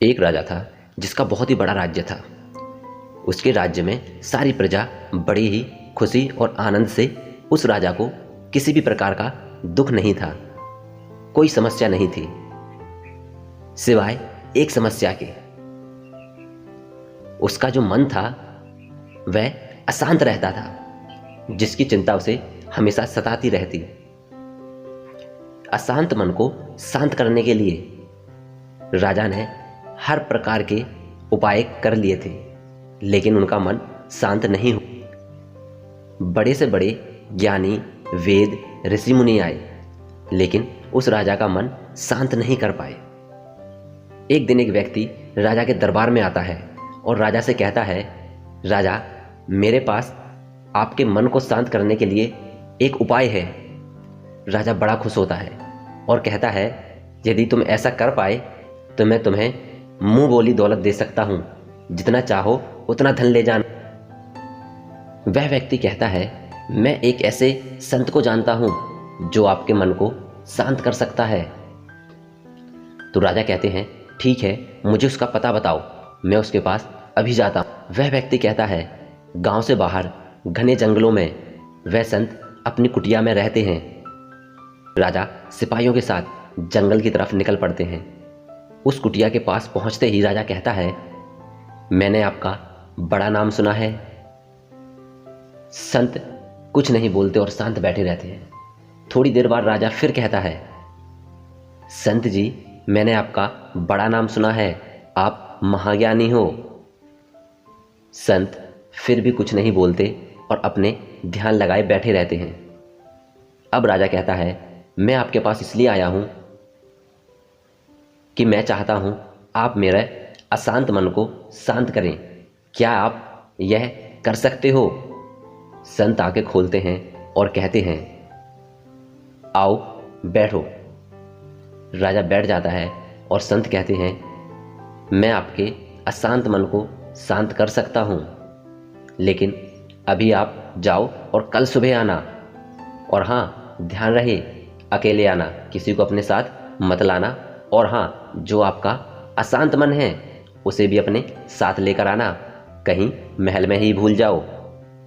एक राजा था जिसका बहुत ही बड़ा राज्य था। उसके राज्य में सारी प्रजा बड़ी ही खुशी और आनंद से उस राजा को किसी भी प्रकार का दुख नहीं था, कोई समस्या नहीं थी सिवाय एक समस्या के। उसका जो मन था वह अशांत रहता था, जिसकी चिंता उसे हमेशा सताती रहती। अशांत मन को शांत करने के लिए राजा ने हर प्रकार के उपाय कर लिए थे, लेकिन उनका मन शांत नहीं हुआ। बड़े से बड़े ज्ञानी, वेद, ऋषि मुनि आए, लेकिन उस राजा का मन शांत नहीं कर पाए। एक दिन एक व्यक्ति राजा के दरबार में आता है और राजा से कहता है, राजा, मेरे पास आपके मन को शांत करने के लिए एक उपाय है। राजा बड़ा खुश होता है और कहता है, यदि तुम ऐसा कर पाए तो मैं तुम्हें मुंह बोली दौलत दे सकता हूं, जितना चाहो उतना धन ले जाना। वह व्यक्ति कहता है, मैं एक ऐसे संत को जानता हूं जो आपके मन को शांत कर सकता है। तो राजा कहते हैं, ठीक है, मुझे उसका पता बताओ, मैं उसके पास अभी जाता हूं। वह व्यक्ति कहता है, गांव से बाहर घने जंगलों में वह संत अपनी कुटिया में रहते हैं। राजा सिपाहियों के साथ जंगल की तरफ निकल पड़ते हैं। उस कुटिया के पास पहुंचते ही राजा कहता है, मैंने आपका बड़ा नाम सुना है। संत कुछ नहीं बोलते और शांत बैठे रहते हैं। थोड़ी देर बाद राजा फिर कहता है, संत जी, मैंने आपका बड़ा नाम सुना है, आप महाज्ञानी हो। संत फिर भी कुछ नहीं बोलते और अपने ध्यान लगाए बैठे रहते हैं। अब राजा कहता है, मैं आपके पास इसलिए आया हूं कि मैं चाहता हूं आप मेरे अशांत मन को शांत करें। क्या आप यह कर सकते हो? संत आंखें खोलते हैं और कहते हैं, आओ बैठो। राजा बैठ जाता है और संत कहते हैं, मैं आपके अशांत मन को शांत कर सकता हूं, लेकिन अभी आप जाओ और कल सुबह आना। और हाँ, ध्यान रहे, अकेले आना, किसी को अपने साथ मत लाना। और हाँ, जो आपका अशांत मन है उसे भी अपने साथ लेकर आना, कहीं महल में ही भूल जाओ।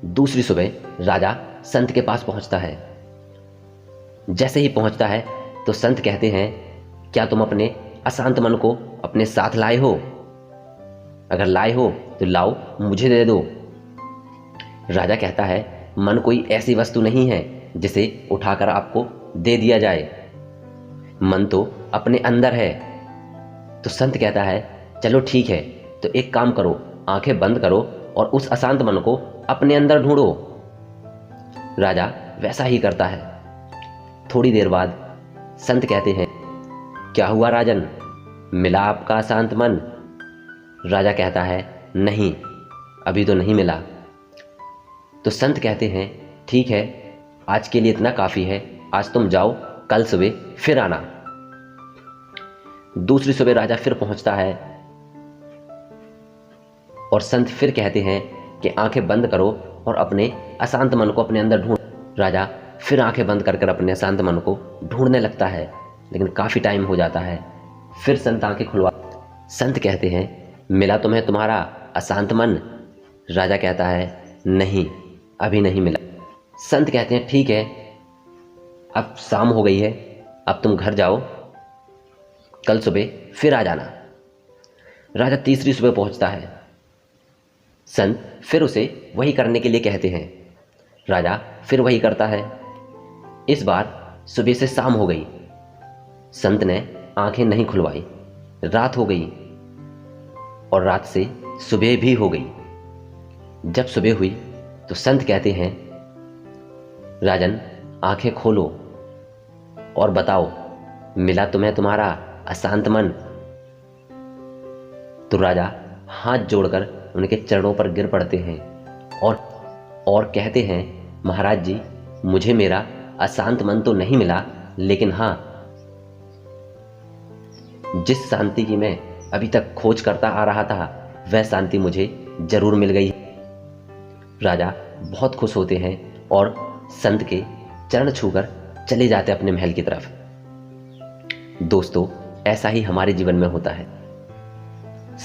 दूसरी सुबह राजा संत के पास पहुंचता है। जैसे ही पहुंचता है तो संत कहते हैं, क्या तुम अपने अशांत मन को अपने साथ लाए हो? अगर लाए हो तो लाओ, मुझे दे दो। राजा कहता है, मन कोई ऐसी वस्तु नहीं है जिसे उठाकर आपको दे दिया जाए, मन तो अपने अंदर है। तो संत कहता है, चलो ठीक है, तो एक काम करो, आंखें बंद करो और उस अशांत मन को अपने अंदर ढूंढो। राजा वैसा ही करता है। थोड़ी देर बाद संत कहते हैं, क्या हुआ राजन, मिला आपका अशांत मन? राजा कहता है, नहीं, अभी तो नहीं मिला। तो संत कहते हैं, ठीक है, आज के लिए इतना काफ़ी है, आज तुम जाओ, कल सुबह फिर आना। दूसरी सुबह राजा फिर पहुंचता है और संत फिर कहते हैं कि आंखें बंद करो और अपने अशांत मन को अपने अंदर ढूंढ। राजा फिर आंखें बंद कर अपने अशांत मन को ढूंढने लगता है, लेकिन काफ़ी टाइम हो जाता है। फिर संत आंखें खुलवा, संत कहते हैं, मिला तुम्हें तुम्हारा अशांत मन? राजा कहता है, नहीं, अभी नहीं मिला। संत कहते हैं, ठीक है, अब शाम हो गई है, अब तुम घर जाओ, कल सुबह फिर आ जाना। राजा तीसरी सुबह पहुंचता है। संत फिर उसे वही करने के लिए कहते हैं। राजा फिर वही करता है। इस बार सुबह से शाम हो गई, संत ने आंखें नहीं खुलवाई। रात हो गई और रात से सुबह भी हो गई। जब सुबह हुई तो संत कहते हैं, राजन, आंखें खोलो और बताओ, मिला तुम्हें तुम्हारा अशांत मन? तो राजा हाथ जोड़कर उनके चरणों पर गिर पड़ते हैं और कहते हैं, महाराज जी, मुझे मेरा अशांत मन तो नहीं मिला, लेकिन हाँ, जिस शांति की मैं अभी तक खोज करता आ रहा था वह शांति मुझे जरूर मिल गई। राजा बहुत खुश होते हैं और संत के चरण छूकर चले जाते अपने महल की तरफ। दोस्तों, ऐसा ही हमारे जीवन में होता है।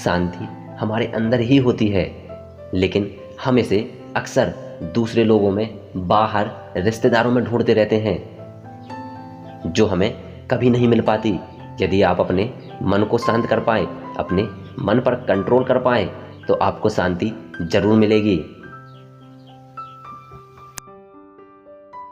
शांति हमारे अंदर ही होती है, लेकिन हम इसे अक्सर दूसरे लोगों में, बाहर रिश्तेदारों में ढूंढते रहते हैं, जो हमें कभी नहीं मिल पाती। यदि आप अपने मन को शांत कर पाएं, अपने मन पर कंट्रोल कर पाएं, तो आपको शांति जरूर मिलेगी।